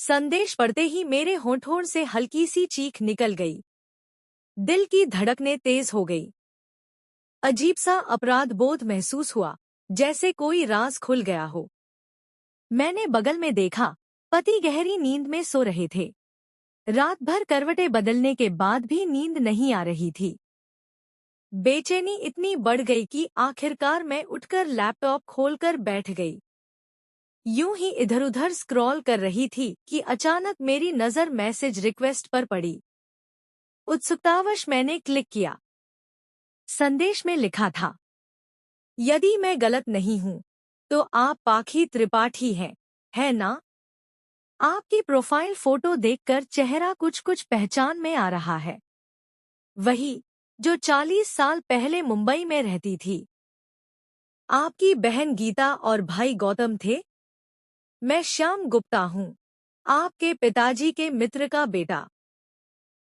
संदेश पढ़ते ही मेरे होंठों से हल्की सी चीख निकल गई। दिल की धड़कनें तेज हो गई। अजीब सा अपराध बोध महसूस हुआ, जैसे कोई राज खुल गया हो। मैंने बगल में देखा, पति गहरी नींद में सो रहे थे। रात भर करवटें बदलने के बाद भी नींद नहीं आ रही थी। बेचैनी इतनी बढ़ गई कि आखिरकार मैं उठकर लैपटॉप खोलकर बैठ गई। यूं ही इधर-उधर स्क्रॉल कर रही थी कि अचानक मेरी नज़र मैसेज रिक्वेस्ट पर पड़ी। उत्सुकतावश मैंने क्लिक किया। संदेश में लिखा था, यदि मैं गलत नहीं हूं, तो आप पाखी त्रिपाठी हैं, है ना? आपकी प्रोफाइल फोटो देखकर चेहरा कुछ पहचान में आ रहा है। वही, जो 40 साल पहले मुंबई में रहती थी। आपकी बहन गीता और भाई गौतम थे? मैं श्याम गुप्ता हूँ, आपके पिताजी के मित्र का बेटा।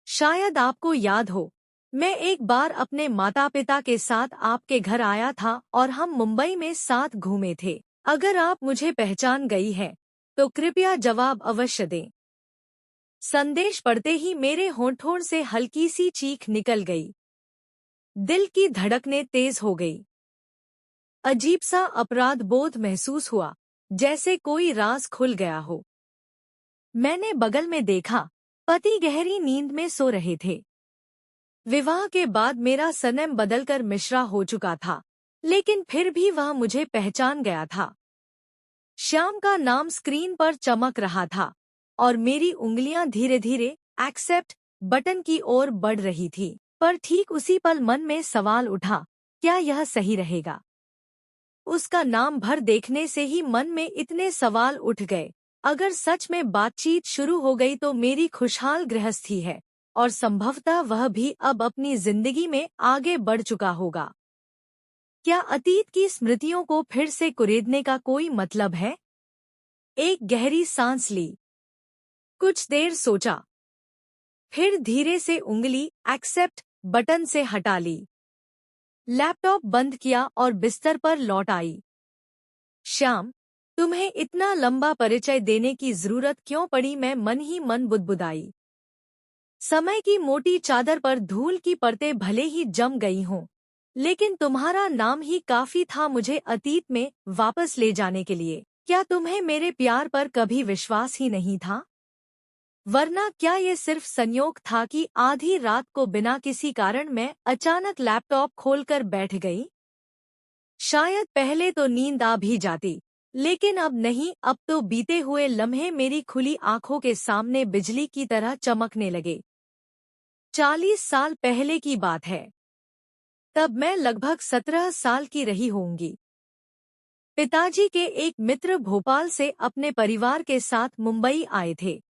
शायद आपको याद हो, मैं एक बार अपने माता पिता के साथ आपके घर आया था और हम मुंबई में साथ घूमे थे। अगर आप मुझे पहचान गई हैं, तो कृपया जवाब अवश्य दें। संदेश पढ़ते ही मेरे होंठों से हल्की सी चीख निकल गई। दिल की धड़कनें तेज हो गई। अजीब सा अपराध बोध महसूस हुआ, जैसे कोई राज खुल गया हो। मैंने बगल में देखा, पति गहरी नींद में सो रहे थे। विवाह के बाद मेरा सरनेम बदलकर मिश्रा हो चुका था, लेकिन फिर भी वह मुझे पहचान गया था। श्याम का नाम स्क्रीन पर चमक रहा था और मेरी उंगलियां धीरे-धीरे एक्सेप्ट बटन की ओर बढ़ रही थी। पर ठीक उसी पल मन में सवाल उठा, क्या यह सही रहेगा? उसका नाम भर देखने से ही मन में इतने सवाल उठ गए। अगर सच में बातचीत शुरू हो गई तो मेरी खुशहाल गृहस्थी है और संभवतः वह भी अब अपनी जिंदगी में आगे बढ़ चुका होगा। क्या अतीत की स्मृतियों को फिर से कुरेदने का कोई मतलब है? एक गहरी सांस ली। कुछ देर सोचा। फिर धीरे से उंगली एक्सेप्ट बटन से हटा ली। लैपटॉप बंद किया और बिस्तर पर लौट आई। श्याम, तुम्हें इतना लंबा परिचय देने की जरूरत क्यों पड़ी? मैं मन ही मन बुदबुदाई। समय की मोटी चादर पर धूल की परतें भले ही जम गई हों, लेकिन तुम्हारा नाम ही काफी था मुझे अतीत में वापस ले जाने के लिए। क्या तुम्हें मेरे प्यार पर कभी विश्वास ही नहीं था? वरना क्या ये सिर्फ संयोग था कि आधी रात को बिना किसी कारण मैं अचानक लैपटॉप खोलकर बैठ गई? शायद पहले तो नींद आ भी जाती, लेकिन अब नहीं। अब तो बीते हुए लम्हे मेरी खुली आंखों के सामने बिजली की तरह चमकने लगे। 40 साल पहले की बात है। तब मैं लगभग 17 साल की रही होंगी। पिताजी के एक मित्र भोपाल से अपने परिवार के साथ मुंबई आए थे।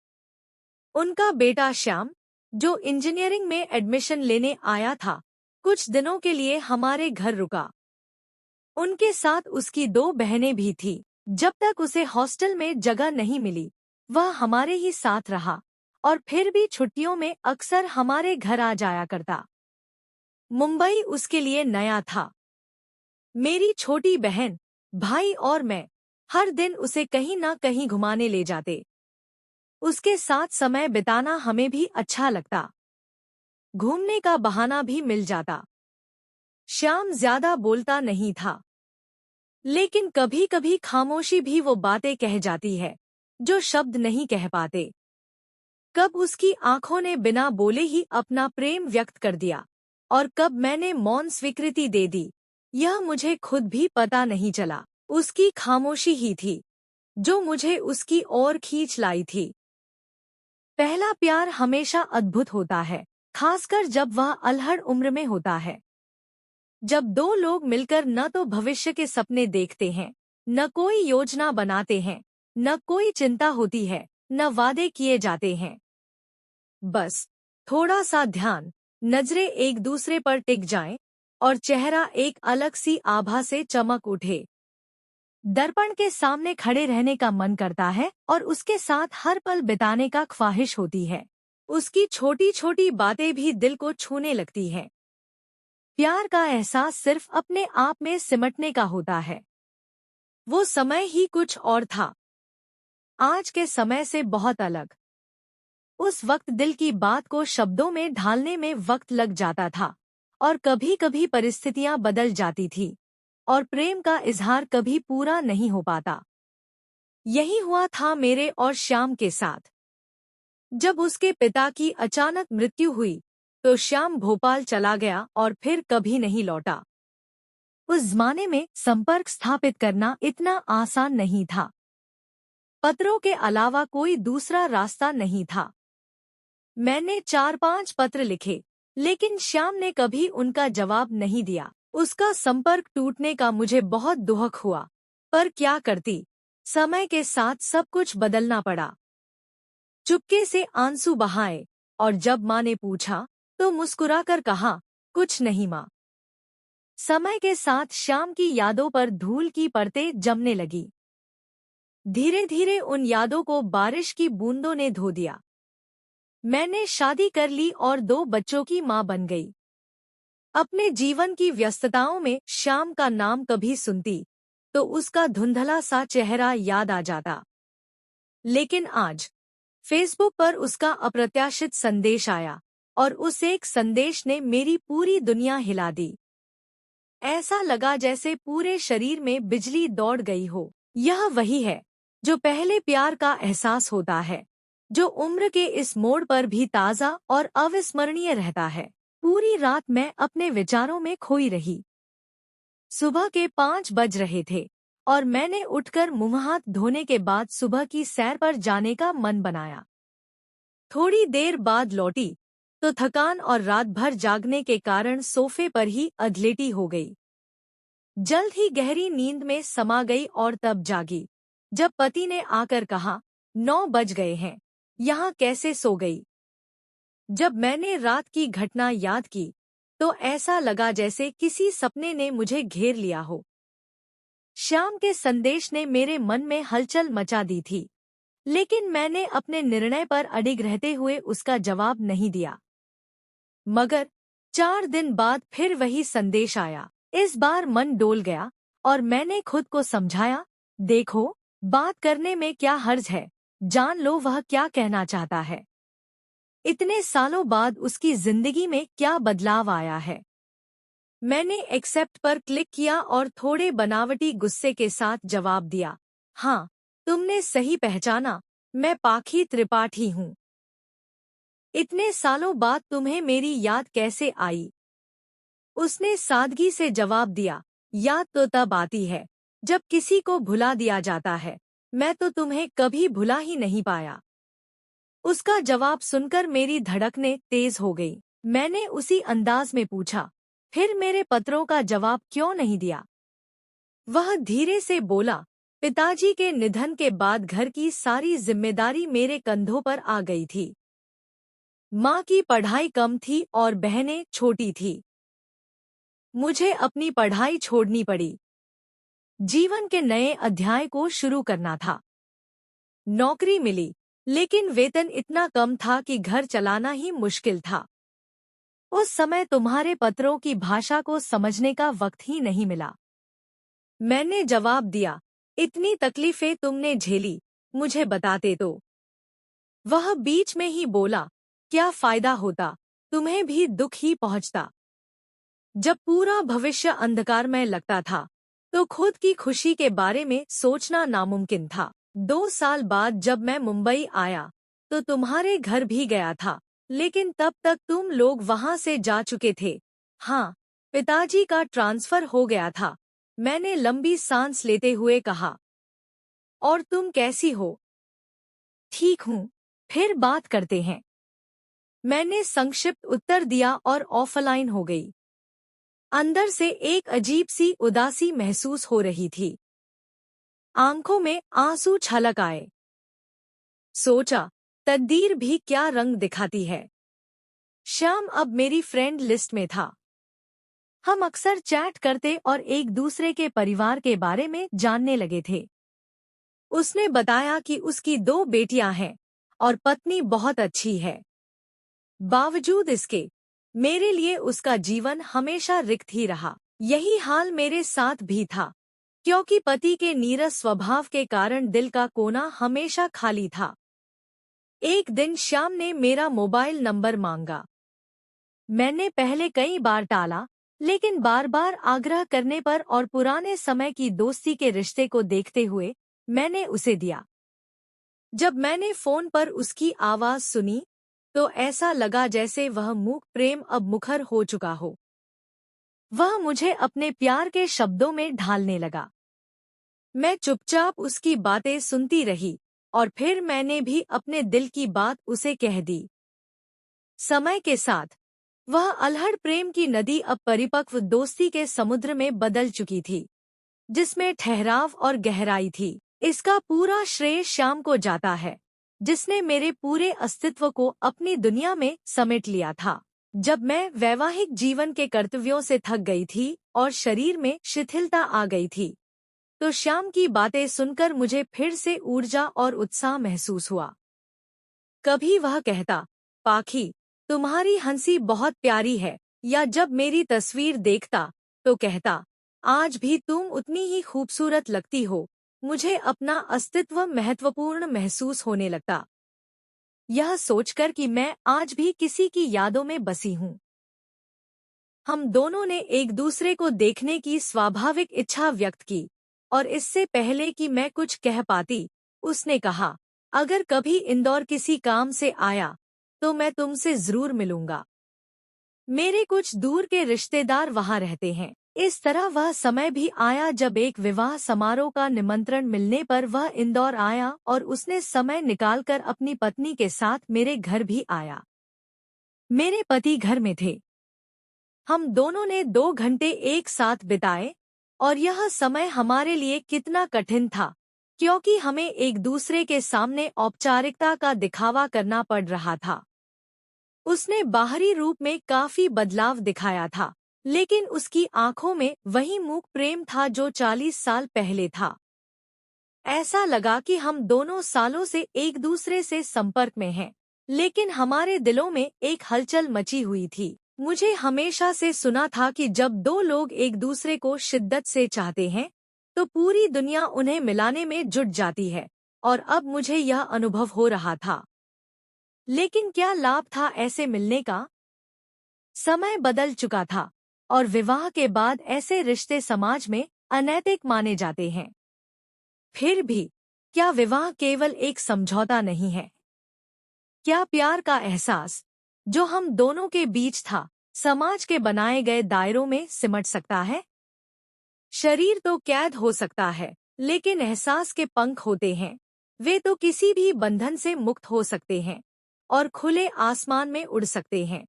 उनका बेटा श्याम, जो इंजीनियरिंग में एडमिशन लेने आया था, कुछ दिनों के लिए हमारे घर रुका। उनके साथ उसकी 2 बहनें भी थीं। जब तक उसे हॉस्टल में जगह नहीं मिली, वह हमारे ही साथ रहा और फिर भी छुट्टियों में अक्सर हमारे घर आ जाया करता। मुंबई उसके लिए नया था। मेरी छोटी बहन, भाई और मैं हर दिन उसे कहीं ना कहीं घुमाने ले जाते। उसके साथ समय बिताना हमें भी अच्छा लगता। घूमने का बहाना भी मिल जाता। श्याम ज्यादा बोलता नहीं था, लेकिन कभी-कभी खामोशी भी वो बातें कह जाती है, जो शब्द नहीं कह पाते। कब उसकी आंखों ने बिना बोले ही अपना प्रेम व्यक्त कर दिया और कब मैंने मौन स्वीकृति दे दी, यह मुझे खुद भी पता नहीं चला। उसकी खामोशी ही थी, जो मुझे उसकी ओर खींच लाई थी। पहला प्यार हमेशा अद्भुत होता है, खासकर जब वह अल्हड़ उम्र में होता है। जब 2 लोग मिलकर न तो भविष्य के सपने देखते हैं, न कोई योजना बनाते हैं, न कोई चिंता होती है, न वादे किए जाते हैं। बस थोड़ा सा ध्यान, नजरें एक दूसरे पर टिक जाएं और चेहरा एक अलग सी आभा से चमक उठे। दर्पण के सामने खड़े रहने का मन करता है और उसके साथ हर पल बिताने का ख्वाहिश होती है। उसकी छोटी छोटी बातें भी दिल को छूने लगती हैं। प्यार का एहसास सिर्फ अपने आप में सिमटने का होता है। वो समय ही कुछ और था। आज के समय से बहुत अलग। उस वक्त दिल की बात को शब्दों में ढालने में वक्त लग जाता था, और कभी-कभी परिस्थितियां बदल जाती थी, और प्रेम का इजहार कभी पूरा नहीं हो पाता। यही हुआ था मेरे और श्याम के साथ। जब उसके पिता की अचानक मृत्यु हुई, तो श्याम भोपाल चला गया और फिर कभी नहीं लौटा। उस जमाने में संपर्क स्थापित करना इतना आसान नहीं था। पत्रों के अलावा कोई दूसरा रास्ता नहीं था। मैंने 4-5 पत्र लिखे, लेकिन श्याम ने कभी उनका जवाब नहीं दिया। उसका संपर्क टूटने का मुझे बहुत दुख हुआ, पर क्या करती, समय के साथ सब कुछ बदलना पड़ा। चुपके से आंसू बहाए, और जब माँ ने पूछा तो मुस्कुराकर कहा, कुछ नहीं माँ। समय के साथ श्याम की यादों पर धूल की परतें जमने लगी। धीरे धीरे उन यादों को बारिश की बूंदों ने धो दिया। मैंने शादी कर ली और 2 बच्चों की माँ बन गई। अपने जीवन की व्यस्तताओं में श्याम का नाम कभी सुनती तो उसका धुंधला सा चेहरा याद आ जाता। लेकिन आज फेसबुक पर उसका अप्रत्याशित संदेश आया, और उस एक संदेश ने मेरी पूरी दुनिया हिला दी। ऐसा लगा जैसे पूरे शरीर में बिजली दौड़ गई हो। यह वही है जो पहले प्यार का एहसास होता है, जो उम्र के इस मोड़ पर भी ताज़ा और अविस्मरणीय रहता है। पूरी रात मैं अपने विचारों में खोई रही। सुबह के 5 बज रहे थे, और मैंने उठकर मुंह हाथ धोने के बाद सुबह की सैर पर जाने का मन बनाया। थोड़ी देर बाद लौटी तो थकान और रात भर जागने के कारण सोफे पर ही अधलेटी हो गई। जल्द ही गहरी नींद में समा गई और तब जागी जब पति ने आकर कहा, 9 बज गए हैं, यहाँ कैसे सो गई। जब मैंने रात की घटना याद की तो ऐसा लगा जैसे किसी सपने ने मुझे घेर लिया हो। श्याम के संदेश ने मेरे मन में हलचल मचा दी थी, लेकिन मैंने अपने निर्णय पर अडिग रहते हुए उसका जवाब नहीं दिया। मगर 4 दिन बाद फिर वही संदेश आया। इस बार मन डोल गया, और मैंने खुद को समझाया, देखो, बात करने में क्या हर्ज है, जान लो वह क्या कहना चाहता है। इतने सालों बाद उसकी जिंदगी में क्या बदलाव आया है। मैंने एक्सेप्ट पर क्लिक किया और थोड़े बनावटी गुस्से के साथ जवाब दिया, हाँ, तुमने सही पहचाना, मैं पाखी त्रिपाठी हूँ। इतने सालों बाद तुम्हें मेरी याद कैसे आई? उसने सादगी से जवाब दिया, याद तो तब आती है जब किसी को भुला दिया जाता है। मैं तो तुम्हें कभी भुला ही नहीं पाया। उसका जवाब सुनकर मेरी धड़कनें तेज हो गई। मैंने उसी अंदाज में पूछा, फिर मेरे पत्रों का जवाब क्यों नहीं दिया? वह धीरे से बोला, पिताजी के निधन के बाद घर की सारी जिम्मेदारी मेरे कंधों पर आ गई थी। माँ की पढ़ाई कम थी और बहनें छोटी थी। मुझे अपनी पढ़ाई छोड़नी पड़ी। जीवन के नए अध्याय को शुरू करना था। नौकरी मिली, लेकिन वेतन इतना कम था कि घर चलाना ही मुश्किल था। उस समय तुम्हारे पत्रों की भाषा को समझने का वक्त ही नहीं मिला। मैंने जवाब दिया, इतनी तकलीफें तुमने झेली, मुझे बताते तो। वह बीच में ही बोला, क्या फायदा होता, तुम्हें भी दुख ही पहुंचता। जब पूरा भविष्य अंधकारमय लगता था तो खुद की खुशी के बारे में सोचना नामुमकिन था। 2 साल बाद जब मैं मुंबई आया तो तुम्हारे घर भी गया था, लेकिन तब तक तुम लोग वहां से जा चुके थे। हाँ, पिताजी का ट्रांसफर हो गया था। मैंने लंबी सांस लेते हुए कहा, और तुम कैसी हो? ठीक हूँ, फिर बात करते हैं। मैंने संक्षिप्त उत्तर दिया और ऑफलाइन हो गई। अंदर से एक अजीब सी उदासी महसूस हो रही थी। आंखों में आंसू छलक आए। सोचा, तकदीर भी क्या रंग दिखाती है। श्याम अब मेरी फ्रेंड लिस्ट में था। हम अक्सर चैट करते और एक दूसरे के परिवार के बारे में जानने लगे थे। उसने बताया कि उसकी 2 बेटियां हैं और पत्नी बहुत अच्छी है। बावजूद इसके, मेरे लिए उसका जीवन हमेशा रिक्त ही रहा। यही हाल मेरे साथ भी था। क्योंकि पति के नीरस स्वभाव के कारण दिल का कोना हमेशा खाली था। एक दिन श्याम ने मेरा मोबाइल नंबर मांगा। मैंने पहले कई बार टाला, लेकिन बार बार आग्रह करने पर और पुराने समय की दोस्ती के रिश्ते को देखते हुए मैंने उसे दिया। जब मैंने फोन पर उसकी आवाज सुनी तो ऐसा लगा जैसे वह मूक प्रेम अब मुखर हो चुका हो। वह मुझे अपने प्यार के शब्दों में ढालने लगा। मैं चुपचाप उसकी बातें सुनती रही और फिर मैंने भी अपने दिल की बात उसे कह दी। समय के साथ वह अलहड़ प्रेम की नदी अब परिपक्व दोस्ती के समुद्र में बदल चुकी थी, जिसमें ठहराव और गहराई थी। इसका पूरा श्रेय श्याम को जाता है, जिसने मेरे पूरे अस्तित्व को अपनी दुनिया में समेट लिया था। जब मैं वैवाहिक जीवन के कर्तव्यों से थक गई थी और शरीर में शिथिलता आ गई थी, तो श्याम की बातें सुनकर मुझे फिर से ऊर्जा और उत्साह महसूस हुआ। कभी वह कहता, पाखी, तुम्हारी हंसी बहुत प्यारी है, या जब मेरी तस्वीर देखता तो कहता, आज भी तुम उतनी ही खूबसूरत लगती हो। मुझे अपना अस्तित्व महत्वपूर्ण महसूस होने लगता, यह सोचकर कि मैं आज भी किसी की यादों में बसी हूँ। हम दोनों ने एक दूसरे को देखने की स्वाभाविक इच्छा व्यक्त की, और इससे पहले कि मैं कुछ कह पाती, उसने कहा, अगर कभी इंदौर किसी काम से आया तो मैं तुमसे जरूर मिलूंगा। मेरे कुछ दूर के रिश्तेदार वहां रहते हैं। इस तरह वह समय भी आया जब एक विवाह समारोह का निमंत्रण मिलने पर वह इंदौर आया और उसने समय निकालकर अपनी पत्नी के साथ मेरे घर भी आया। मेरे पति घर में थे। हम दोनों ने 2 घंटे एक साथ बिताए, और यह समय हमारे लिए कितना कठिन था, क्योंकि हमें एक दूसरे के सामने औपचारिकता का दिखावा करना पड़ रहा था। उसने बाहरी रूप में काफी बदलाव दिखाया था, लेकिन उसकी आंखों में वही मूक प्रेम था जो 40 साल पहले था। ऐसा लगा कि हम दोनों सालों से एक दूसरे से संपर्क में हैं, लेकिन हमारे दिलों में एक हलचल मची हुई थी। मुझे हमेशा से सुना था कि जब 2 लोग एक दूसरे को शिद्दत से चाहते हैं तो पूरी दुनिया उन्हें मिलाने में जुट जाती है, और अब मुझे यह अनुभव हो रहा था। लेकिन क्या लाभ था ऐसे मिलने का? समय बदल चुका था, और विवाह के बाद ऐसे रिश्ते समाज में अनैतिक माने जाते हैं। फिर भी क्या विवाह केवल एक समझौता नहीं है? क्या प्यार का एहसास जो हम दोनों के बीच था, समाज के बनाए गए दायरों में सिमट सकता है? शरीर तो कैद हो सकता है, लेकिन एहसास के पंख होते हैं। वे तो किसी भी बंधन से मुक्त हो सकते हैं और खुले आसमान में उड़ सकते हैं।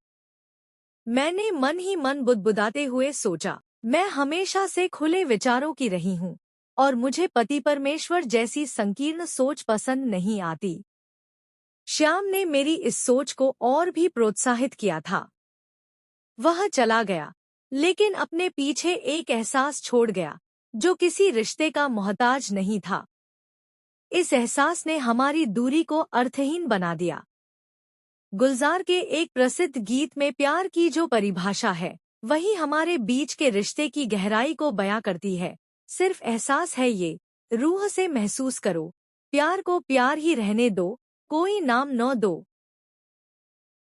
मैंने मन ही मन बुदबुदाते हुए सोचा, मैं हमेशा से खुले विचारों की रही हूँ, और मुझे पति परमेश्वर जैसी संकीर्ण सोच पसंद नहीं आती। श्याम ने मेरी इस सोच को और भी प्रोत्साहित किया था। वह चला गया, लेकिन अपने पीछे एक एहसास छोड़ गया जो किसी रिश्ते का मोहताज नहीं था। इस एहसास ने हमारी दूरी को अर्थहीन बना दिया। गुलजार के एक प्रसिद्ध गीत में प्यार की जो परिभाषा है, वही हमारे बीच के रिश्ते की गहराई को बयां करती है। सिर्फ एहसास है ये, रूह से महसूस करो, प्यार को प्यार ही रहने दो, कोई नाम न दो।